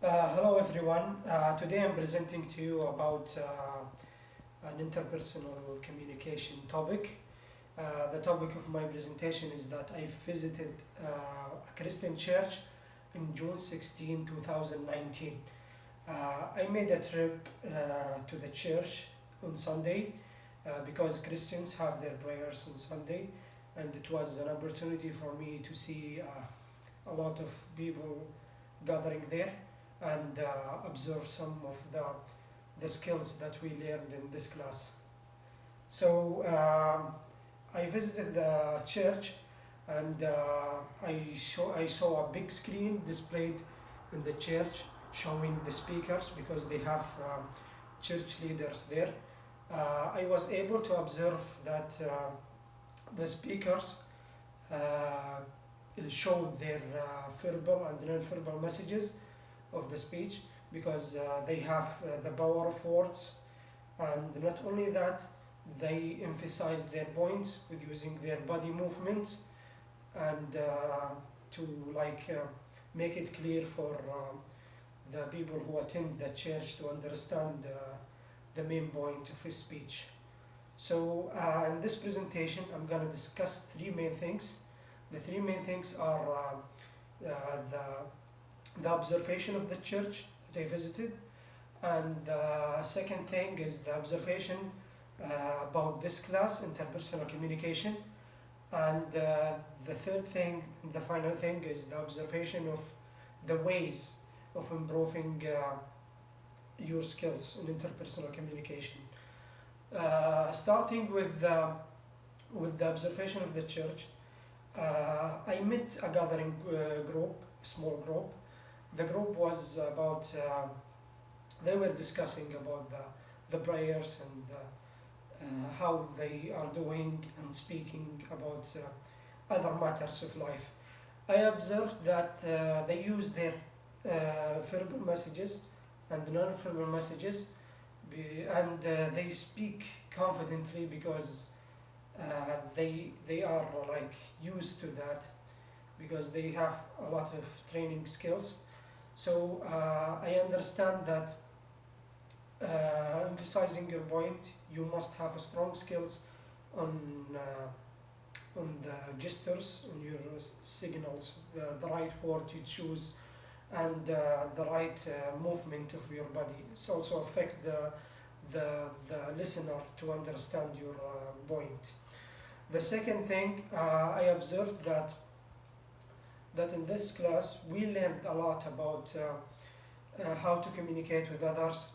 Hello everyone. Today I'm presenting to you about an interpersonal communication topic. The topic of my presentation is that I visited a Christian church in June 16, 2019. I made a trip to the church on Sunday because Christians have their prayers on Sunday, and it was an opportunity for me to see a lot of people gathering there and observe some of the skills that we learned in this class. So I visited the church and I saw a big screen displayed in the church showing the speakers because they have church leaders there. I was able to observe that the speakers uh, showed their verbal and non-verbal messages of the speech because they have the power of words, and not only that, they emphasize their points with using their body movements and to make it clear for the people who attend the church to understand the main point of his speech. So in this presentation I'm going to discuss three main things. The three main things are the observation of the church that I visited, and the second thing is the observation about this class, interpersonal communication, and the third thing, the final thing, is the observation of the ways of improving your skills in interpersonal communication. Starting with the observation of the church, I met a gathering group, a small group. The group was about, they were discussing about the prayers and how they are doing and speaking about other matters of life. I observed that they use their verbal messages and non-verbal messages, and they speak confidently because they are used to that because they have a lot of training skills. So I understand that emphasizing your point, you must have strong skills on the gestures, on your signals, the right word you choose, and the right movement of your body. It's also affect the listener to understand your point. The second thing, I observed that in this class we learned a lot about how to communicate with others,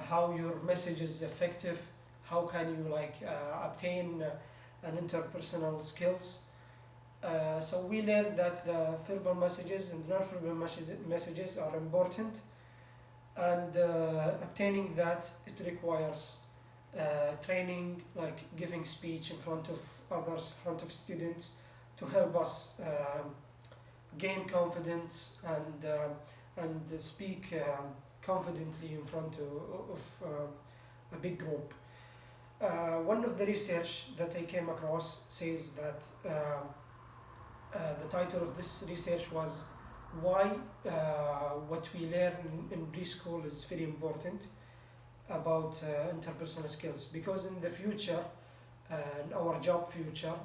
how your message is effective, how can you obtain an interpersonal skills. So we learned that the verbal messages and non-verbal messages are important, and obtaining that it requires training, like giving speech in front of others, in front of students, to help us gain confidence and speak confidently in front of a big group. One of the research that I came across says that the title of this research was why what we learn in preschool is very important about interpersonal skills, because in the future, in our job future,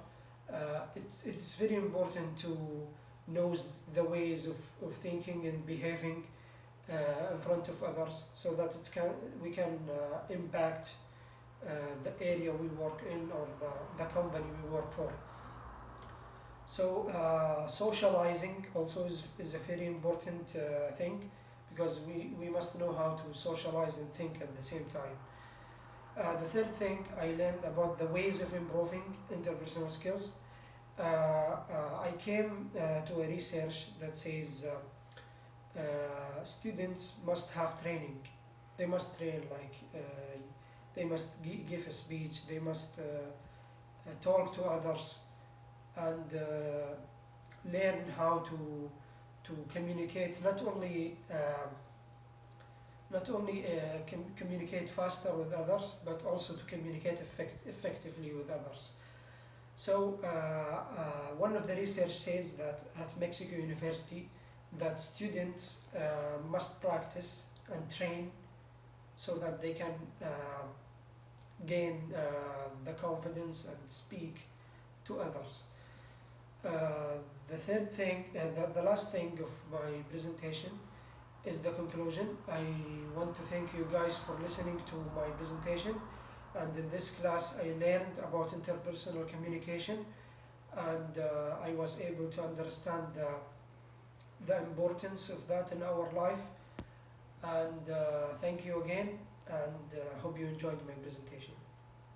it's very important to know the ways of thinking and behaving in front of others, so that we can impact the area we work in or the company we work for. So socializing also is a very important thing, because we must know how to socialize and think at the same time. The third thing I learned about the ways of improving interpersonal skills, I came to a research that says students must have training. They must train, they must give a speech, they must talk to others, and learn how to communicate, not only communicate faster with others, but also to communicate effectively with others. So one of the research says that at Mexico University that students must practice and train so that they can gain the confidence and speak to others. Uh, the third thing, the last thing of my presentation is the conclusion. I want to thank you guys for listening to my presentation. And in this class, I learned about interpersonal communication, and I was able to understand the importance of that in our life. And thank you again, and hope you enjoyed my presentation.